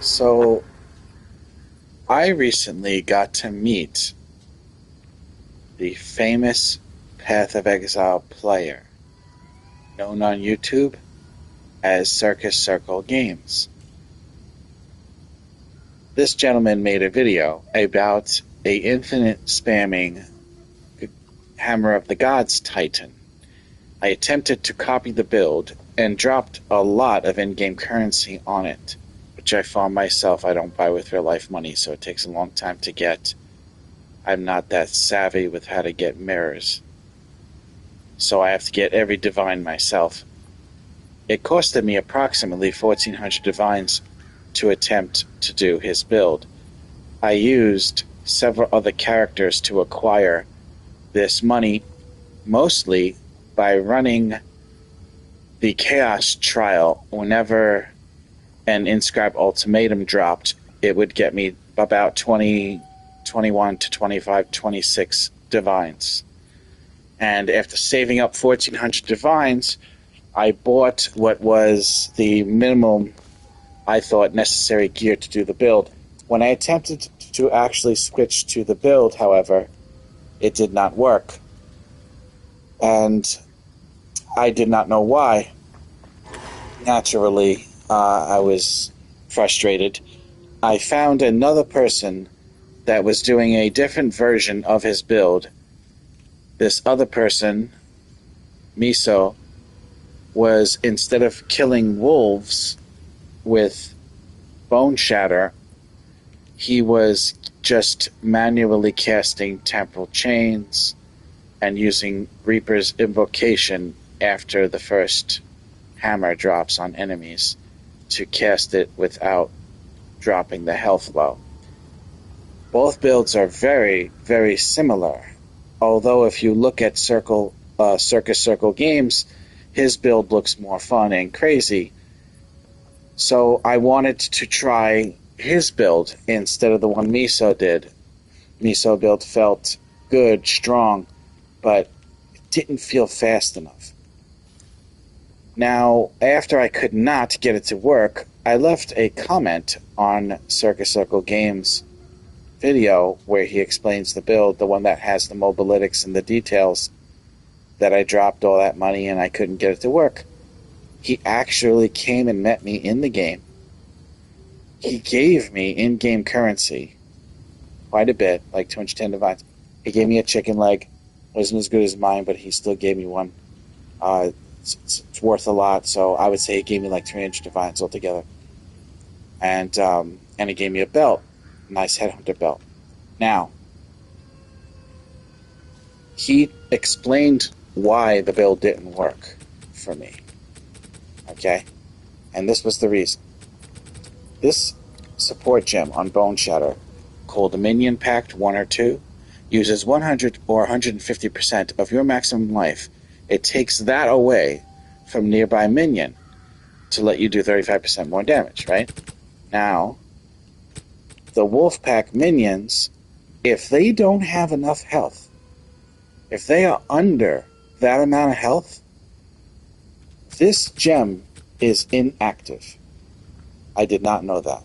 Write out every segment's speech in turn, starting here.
So, I recently got to meet the famous Path of Exile player, known on YouTube as Circus Circle Games. This gentleman made a video about a infinite spamming Hammer of the Gods Titan. I attempted to copy the build and dropped a lot of in-game currency on it, which I found myself I don't buy with real life money, so it takes a long time to get. I'm not that savvy with how to get mirrors, so I have to get every divine myself. It costed me approximately 1,400 divines to attempt to do his build. I used several other characters to acquire this money, mostly by running the Chaos Trial. Whenever an Inscribe Ultimatum dropped, it would get me about 20, 21 to 25, 26 divines. And after saving up 1,400 divines, I bought what was the minimum I thought necessary gear to do the build. When I attempted to actually switch to the build, however, it did not work. And I did not know why. Naturally, I was frustrated. I found another person that was doing a different version of his build. This other person, Miso, was, instead of killing wolves with Bone Shatter, he was just manually casting Temporal Chains and using Reaper's Invocation after the first hammer drops on enemies to cast it without dropping the health low. Both builds are very, very similar, although if you look at Circus Circle Games, his build looks more fun and crazy. So I wanted to try his build instead of the one Miso did. Miso build felt good, strong, but it didn't feel fast enough. Now, after I could not get it to work, I left a comment on Circus Circle Games video where he explains the build, the one that has the mobilytics and the details, that I dropped all that money and I couldn't get it to work. He actually came and met me in the game. He gave me in-game currency, quite a bit, like 210 divines. He gave me a chicken leg. Wasn't as good as mine, but he still gave me one. It's worth a lot, so I would say he gave me like 300 divines altogether. And he gave me a belt, nice headhunter belt. Now, he explained why the build didn't work for me. Okay? And this was the reason. This support gem on Bone Shatter, called Minion Pact 1 or 2, uses 100 or 150% of your maximum life. It takes that away from nearby minion to let you do 35% more damage, right? Now, the Wolfpack minions, if they don't have enough health, if they are under that amount of health, this gem is inactive. I did not know that.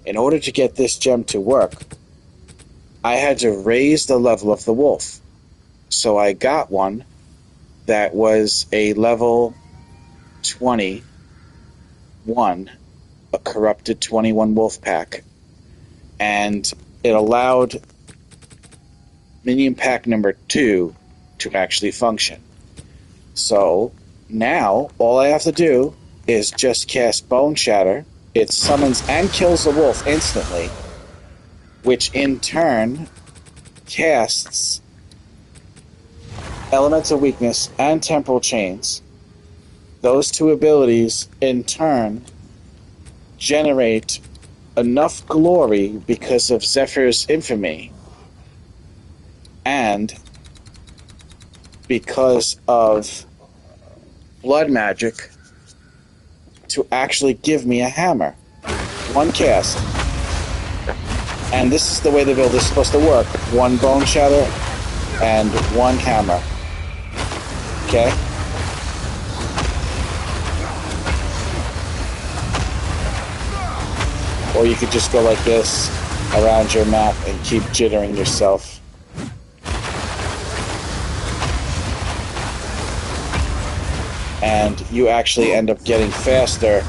In order to get this gem to work, I had to raise the level of the wolf. So I got one that was a level 21, a corrupted 21 wolf pack, and it allowed Minion Pack number 2 to actually function. So now all I have to do is just cast Bone Shatter. It summons and kills the wolf instantly, which in turn casts Elements of Weakness and Temporal Chains. Those two abilities in turn generate enough glory because of Zephyr's infamy and because of blood magic to actually give me a hammer. One cast. And this is the way the build is supposed to work. One Bone Shatter and one hammer. Okay? Or you could just go like this around your map and keep jittering yourself. And you actually end up getting faster.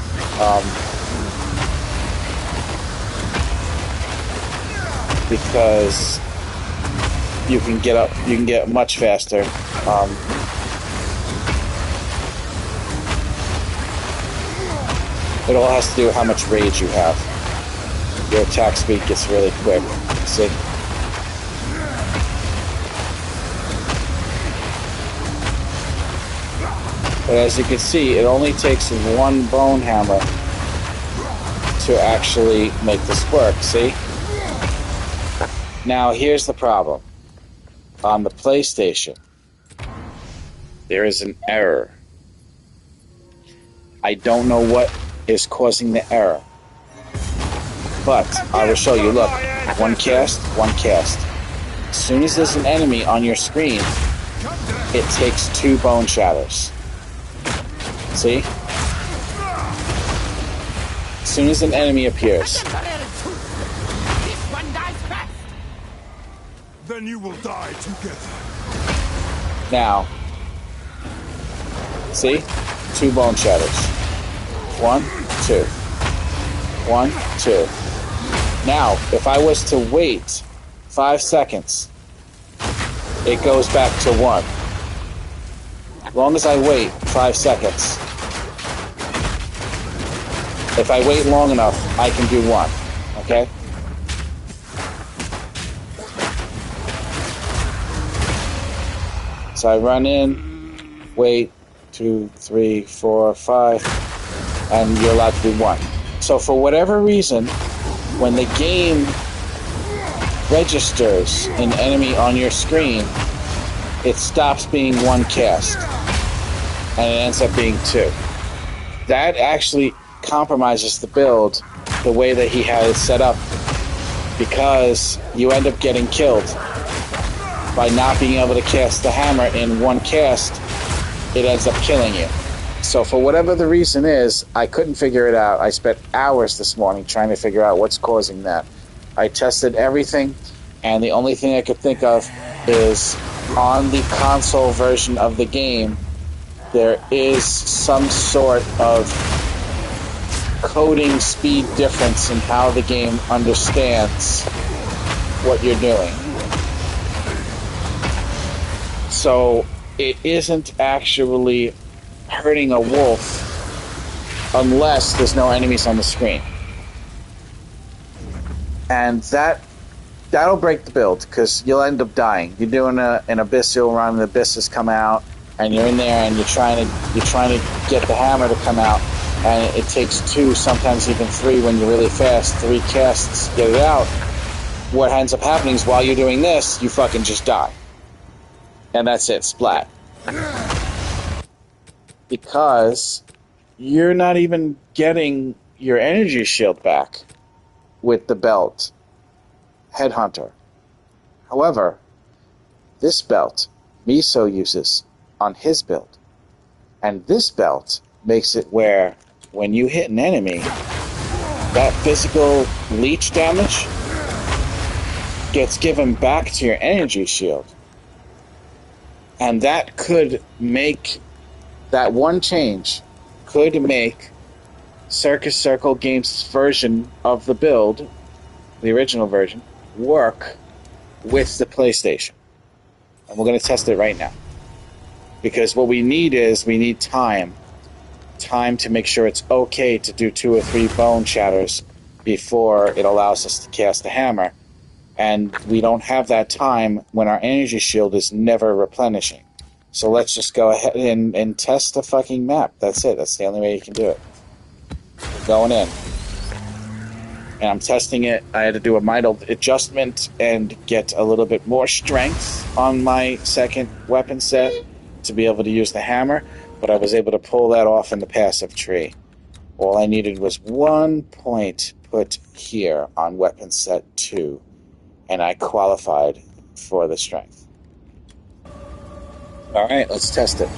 Because you can get much faster. It all has to do with how much rage you have. Your attack speed gets really quick. See? But as you can see, it only takes one bone hammer to actually make this work, see? Now, here's the problem. On the PlayStation, there is an error. I don't know what is causing the error. But I will show you. Look, one cast, one cast. As soon as there's an enemy on your screen, it takes 2 bone shatters. See? As soon as an enemy appears. Then you will die together. Now, see? 2 bone shatters. 1, 2. 1, 2. Now, if I was to wait 5 seconds, it goes back to 1. As long as I wait 5 seconds. If I wait long enough, I can do 1. Okay? So I run in, wait, 2, 3, 4, 5, and you're allowed to do 1. So for whatever reason, when the game registers an enemy on your screen, it stops being 1 cast, and it ends up being 2. That actually compromises the build the way that he had it set up, because you end up getting killed by not being able to cast the hammer in 1 cast. It ends up killing you. So for whatever the reason is, I couldn't figure it out. I spent hours this morning trying to figure out what's causing that. I tested everything, and the only thing I could think of is on the console version of the game, there is some sort of coding speed difference in how the game understands what you're doing. So it isn't actually hurting a wolf unless there's no enemies on the screen. And that'll break the build, because you'll end up dying. You're doing an abyssal run, the abysses come out, and you're in there and you're trying to get the hammer to come out, and it takes 2, sometimes even 3 when you're really fast, 3 casts to get it out. What ends up happening is while you're doing this, you fucking just die. And that's it, splat. Because you're not even getting your energy shield back with the belt Headhunter. However, this belt Miso uses on his build. And this belt makes it where when you hit an enemy, that physical leech damage gets given back to your energy shield. And that could make, that one change could make Circus Circle Games' version of the build, the original version, work with the PlayStation. And we're going to test it right now. Because what we need is, we need time. Time to make sure it's okay to do 2 or 3 bone shatters before it allows us to cast the hammer. And we don't have that time when our energy shield is never replenishing. So let's just go ahead and test the fucking map. That's it. That's the only way you can do it. We're going in. And I'm testing it. I had to do a minor adjustment and get a little bit more strength on my second weapon set to be able to use the hammer. But I was able to pull that off in the passive tree. All I needed was 1 point put here on weapon set 2. And I qualified for the strength. Alright, let's test it.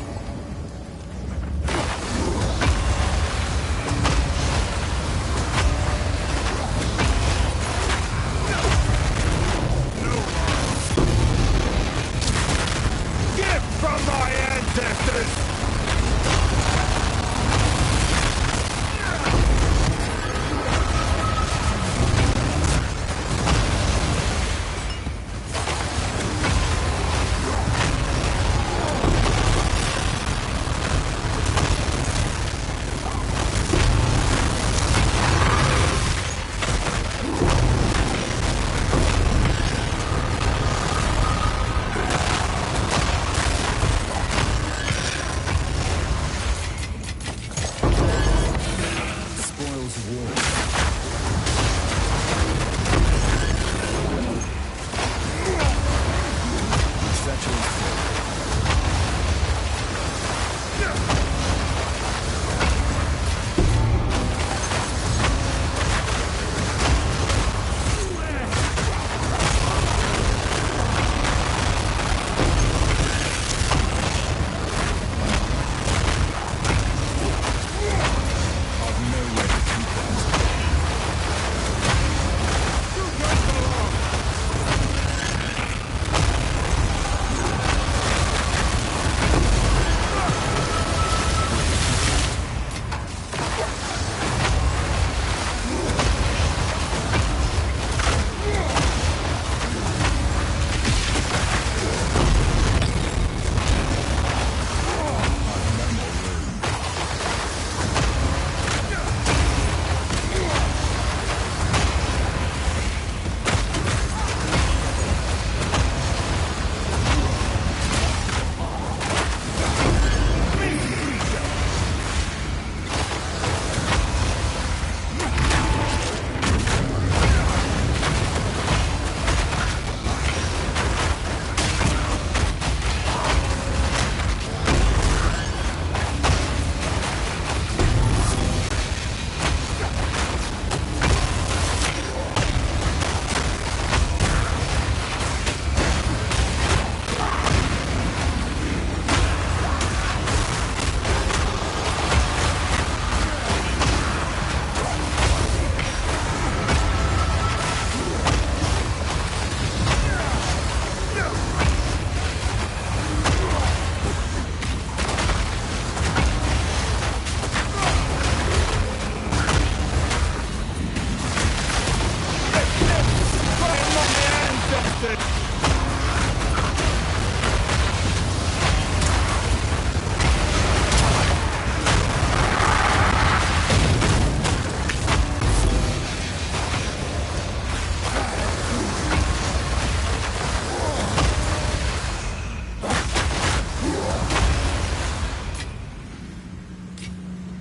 was warm.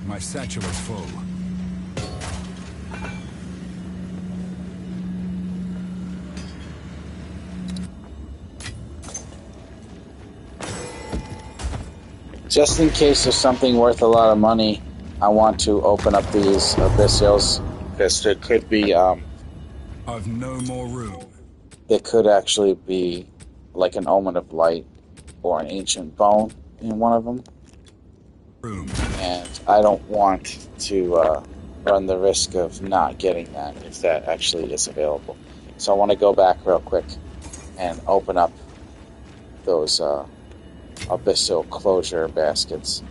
My satchel is full. Just in case there's something worth a lot of money, I want to open up these abyssals, because there could be, I've no more room. there could actually be like an omen of light or an ancient bone in one of them. And I don't want to run the risk of not getting that if that actually is available. So I want to go back real quick and open up those abyssal closure baskets.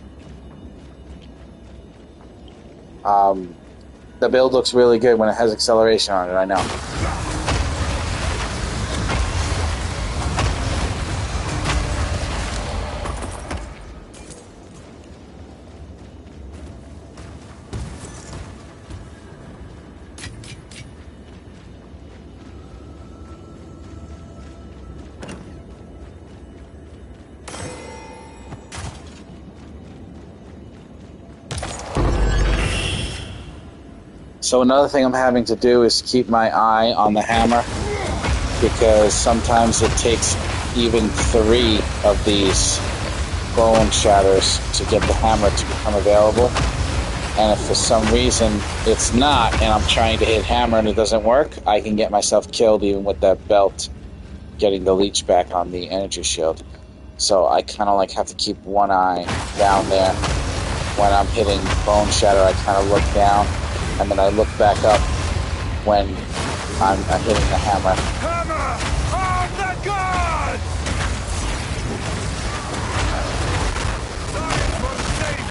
The build looks really good when it has acceleration on it, I know. So another thing I'm having to do is keep my eye on the hammer, because sometimes it takes even 3 of these bone shatters to get the hammer to become available. And if for some reason it's not, and I'm trying to hit hammer and it doesn't work, I can get myself killed even with that belt, getting the leech back on the energy shield. So I kind of like have to keep one eye down there. When I'm hitting bone shatter, I kind of look down, and then I look back up when I'm hitting the hammer. Hammer of the gods! Science must save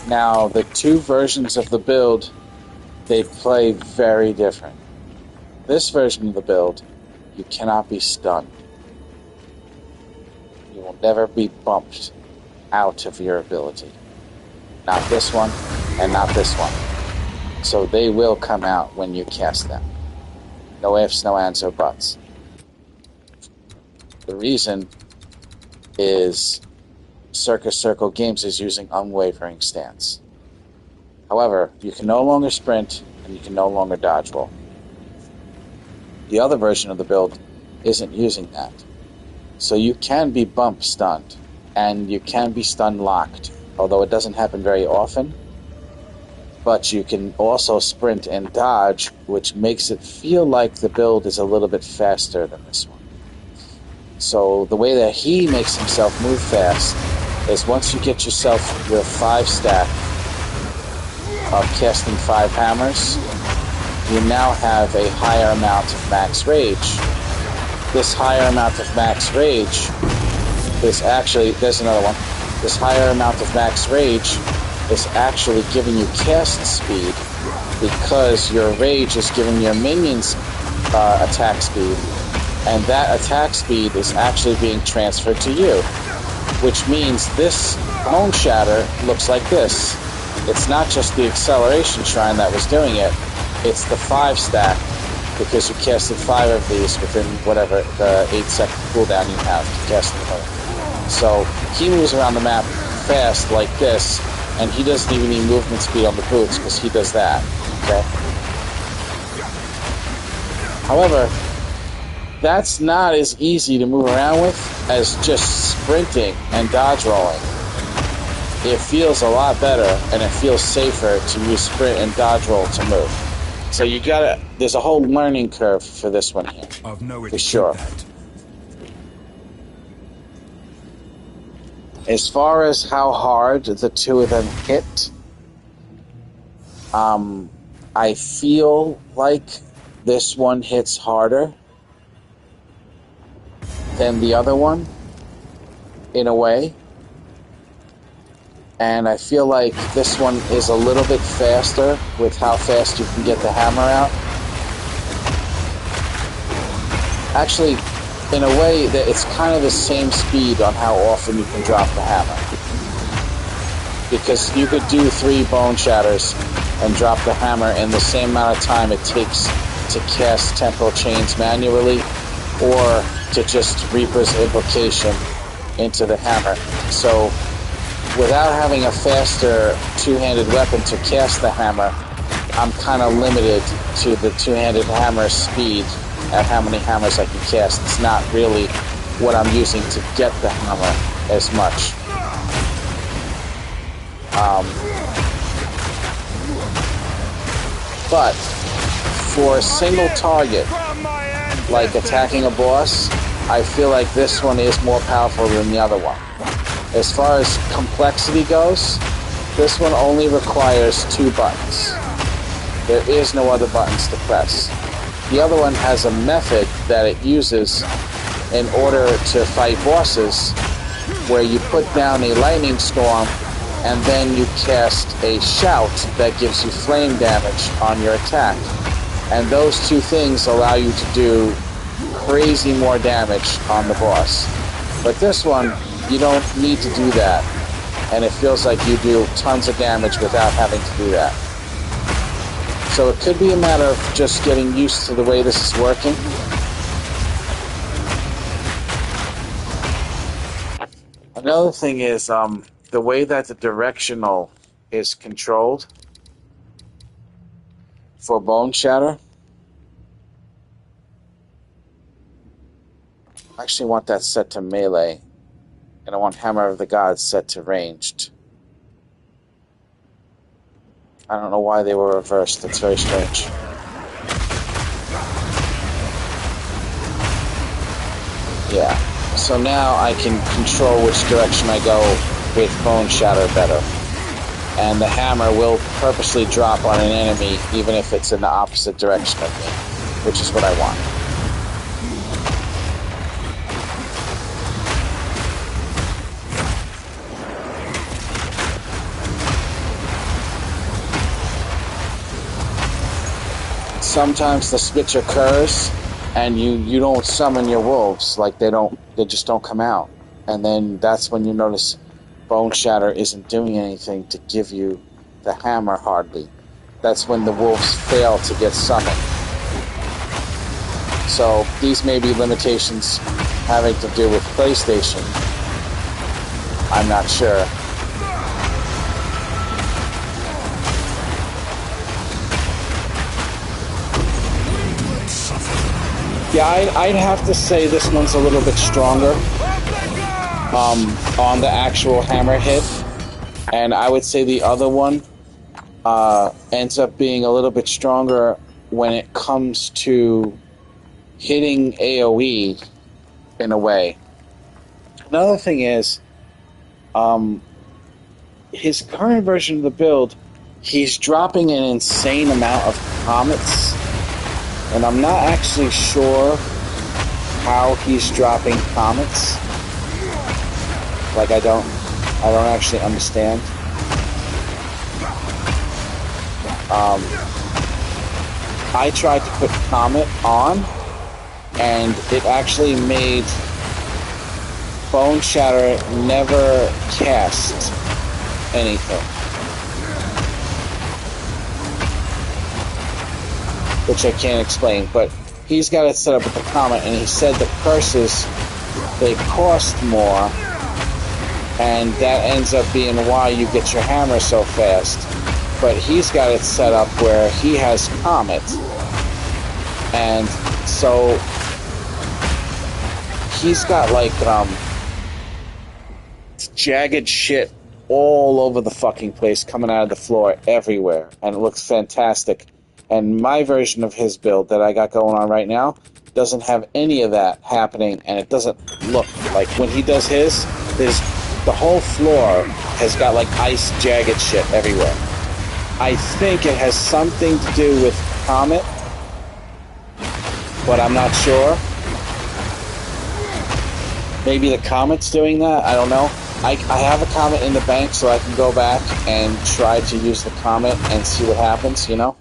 you! Now, the 2 versions of the build, they play very different. This version of the build, you cannot be stunned. You will never be bumped out of your ability. Not this one, and not this one. So they will come out when you cast them. No ifs, no ands, or buts. The reason is Circus Circle Games is using unwavering stance. However, you can no longer sprint and you can no longer dodge roll. The other version of the build isn't using that. So you can be bump stunned and you can be stun locked, although it doesn't happen very often. But you can also sprint and dodge, which makes it feel like the build is a little bit faster than this one. So the way that he makes himself move fast is once you get yourself your 5 stack of casting 5 hammers, you now have a higher amount of max rage. This higher amount of max rage is actually, there's another one. This higher amount of max rage is actually giving you cast speed because your rage is giving your minions attack speed, and that attack speed is actually being transferred to you, which means this Bone Shatter looks like this. It's not just the acceleration shrine that was doing it, it's the 5 stack, because you casted 5 of these within whatever the 8-second cooldown you have to cast them. So he moves around the map fast like this, and he doesn't even need movement speed on the boots because he does that. Okay. However, that's not as easy to move around with as just sprinting and dodge rolling. It feels a lot better and it feels safer to use sprint and dodge roll to move. So you gotta, there's a whole learning curve for this one here, for sure. As far as how hard the two of them hit, I feel like this one hits harder than the other one, in a way. And I feel like this one is a little bit faster with how fast you can get the hammer out. Actually, in a way, that it's kind of the same speed on how often you can drop the hammer. Because you could do 3 bone shatters and drop the hammer in the same amount of time it takes to cast temporal chains manually, or to just Reaper's Invocation into the hammer. So without having a faster two-handed weapon to cast the hammer, I'm kind of limited to the two-handed hammer speed at how many hammers I can cast. It's not really what I'm using to get the hammer as much. But for a single target, like attacking a boss, I feel like this one is more powerful than the other one. As far as complexity goes, this one only requires 2 buttons. There is no other buttons to press. The other one has a method that it uses in order to fight bosses, where you put down a lightning storm and then you cast a shout that gives you flame damage on your attack. And those 2 things allow you to do crazy more damage on the boss. But this one, you don't need to do that, and it feels like you do tons of damage without having to do that. So it could be a matter of just getting used to the way this is working. Another thing is the way that the directional is controlled for Bone Shatter. I actually want that set to melee, and I want Hammer of the Gods set to ranged. I don't know why they were reversed. That's very strange. Yeah. So now I can control which direction I go with Bone Shatter better. And the hammer will purposely drop on an enemy even if it's in the opposite direction of me, which is what I want. Sometimes the switch occurs and you don't summon your wolves, like they just don't come out. And then that's when you notice Bone Shatter isn't doing anything to give you the hammer hardly. that's when the wolves fail to get summoned. So these may be limitations having to do with PlayStation. I'm not sure. Yeah, I'd have to say this one's a little bit stronger on the actual hammer hit. And I would say the other one ends up being a little bit stronger when it comes to hitting AoE in a way. Another thing is, his current version of the build, he's dropping an insane amount of comets. And I'm not actually sure how he's dropping comets. Like, I don't actually understand. I tried to put Comet on, and it actually made Bone Shatter never cast anything. Which I can't explain, but he's got it set up with the Comet, and he said the curses, they cost more, and that ends up being why you get your hammer so fast. But he's got it set up where he has Comet, and so he's got like jagged shit all over the fucking place coming out of the floor everywhere, and it looks fantastic. And my version of his build that I got going on right now doesn't have any of that happening, and it doesn't look like when he does his the whole floor has got like ice jagged shit everywhere. I think it has something to do with Comet, but I'm not sure. Maybe the Comet's doing that, I don't know. I have a Comet in the bank, so I can go back and try to use the Comet and see what happens, you know?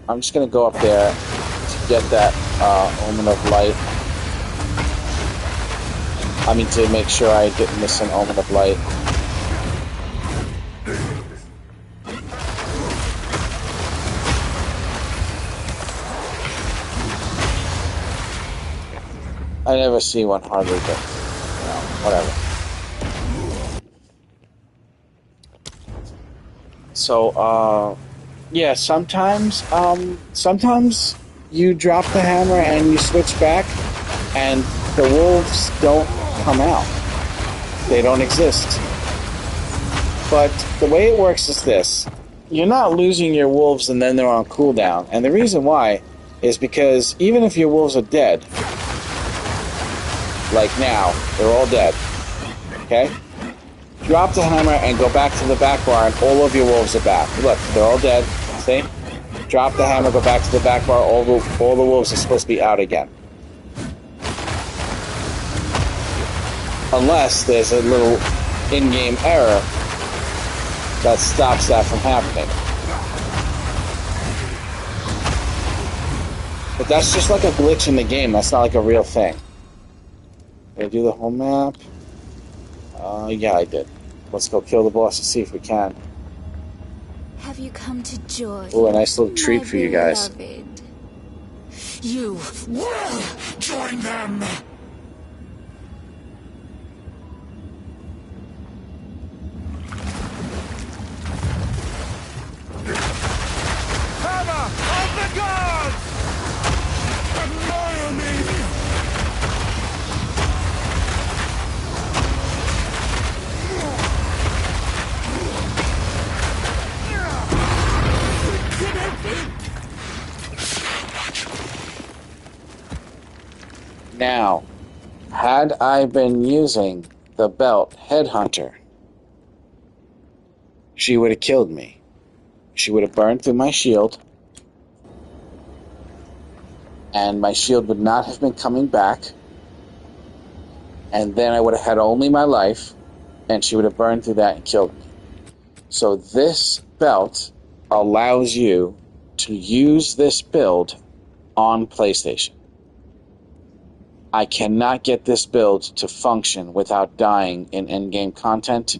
I'm just going to go up there to get that Omen of Light. I mean, to make sure I didn't miss an Omen of Light. I never see one hardly, but, you know, whatever. So, yeah, sometimes you drop the hammer and you switch back, and the wolves don't come out. They don't exist. But the way it works is this. You're not losing your wolves and then they're on cooldown. And the reason why is because even if your wolves are dead, like now, they're all dead. Okay? Drop the hammer and go back to the back bar and all of your wolves are back. Look, they're all dead. See? Drop the hammer, go back to the back bar, all the wolves are supposed to be out again. Unless there's a little in-game error that stops that from happening. But that's just like a glitch in the game, that's not like a real thing. Did I do the whole map? Yeah, I did. Let's go kill the boss and see if we can. Have you come to join? Ooh, a nice little treat for you guys. Beloved? You will join them. Hammer of the gods! Admire me! Now, had I been using the belt Headhunter, she would have killed me. She would have burned through my shield, and my shield would not have been coming back, and then I would have had only my life, and she would have burned through that and killed me. So this belt allows you to use this build on PlayStation. I cannot get this build to function without dying in in-game content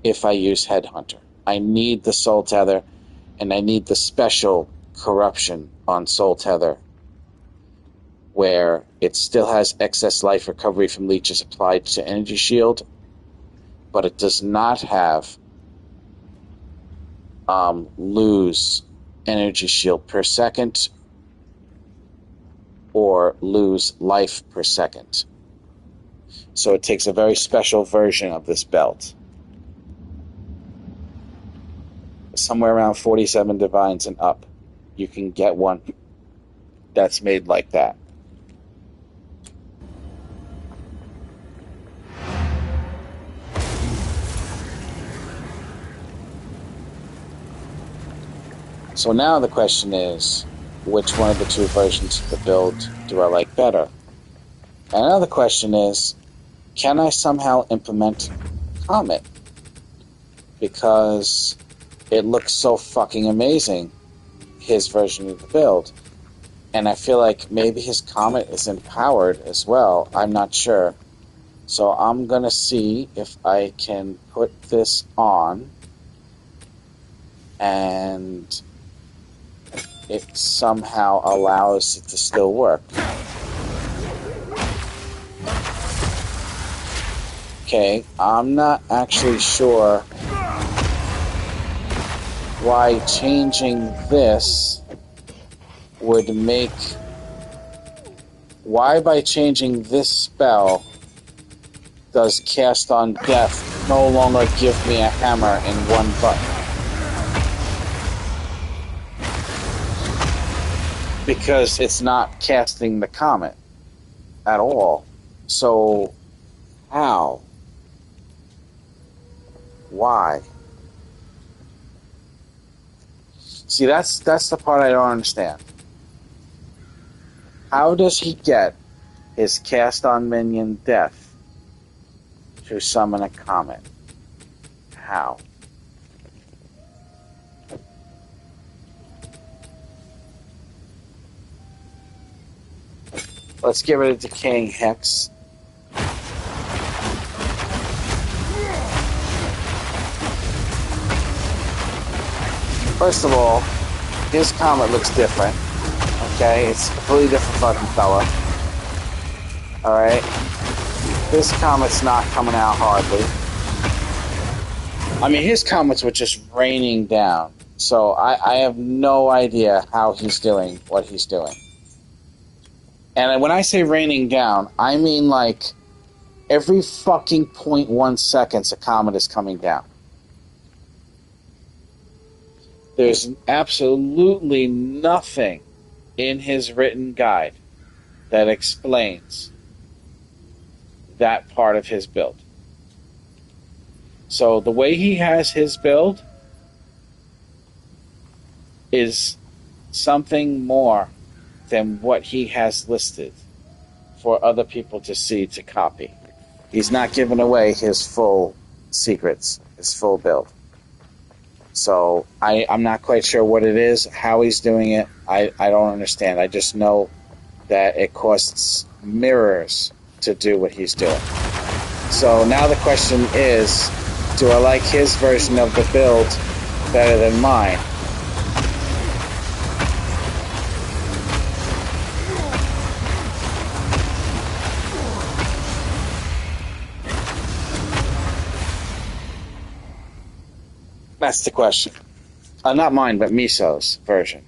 if I use Headhunter. I need the soul tether, and I need the special corruption on soul tether, where it still has excess life recovery from leeches applied to energy shield, but it does not have lose energy shield per second or lose life per second. So it takes a very special version of this belt. Somewhere around 47 divines and up, you can get one that's made like that. So now the question is, which one of the two versions of the build do I like better? And another question is, can I somehow implement Comet? Because it looks so fucking amazing, his version of the build. And I feel like maybe his Comet is empowered as well. I'm not sure. So I'm going to see if I can put this on and it somehow allows it to still work. Okay, I'm not actually sure why changing this would make... Why by changing this spell does Cast on Death no longer give me a hammer in one button? Because it's not casting the comet at all. So, how? Why? See, that's the part I don't understand. How does he get his cast on minion death to summon a comet? How? Let's get rid of Decaying Hex. First of all, his comet looks different. Okay, it's a completely different fucking fella. Alright? This comet's not coming out hardly. I mean, his comets were just raining down. So I have no idea how he's doing what he's doing. And when I say raining down, I mean like every fucking 0.1 seconds a comet is coming down. There's absolutely nothing in his written guide that explains that part of his build. So the way he has his build is something more than what he has listed for other people to see, to copy. He's not giving away his full secrets, his full build. So I'm not quite sure what it is, how he's doing it. I don't understand. I just know that it costs mirrors to do what he's doing. So now the question is, do I like his version of the build better than mine? That's the question. Not mine, but Miso's version.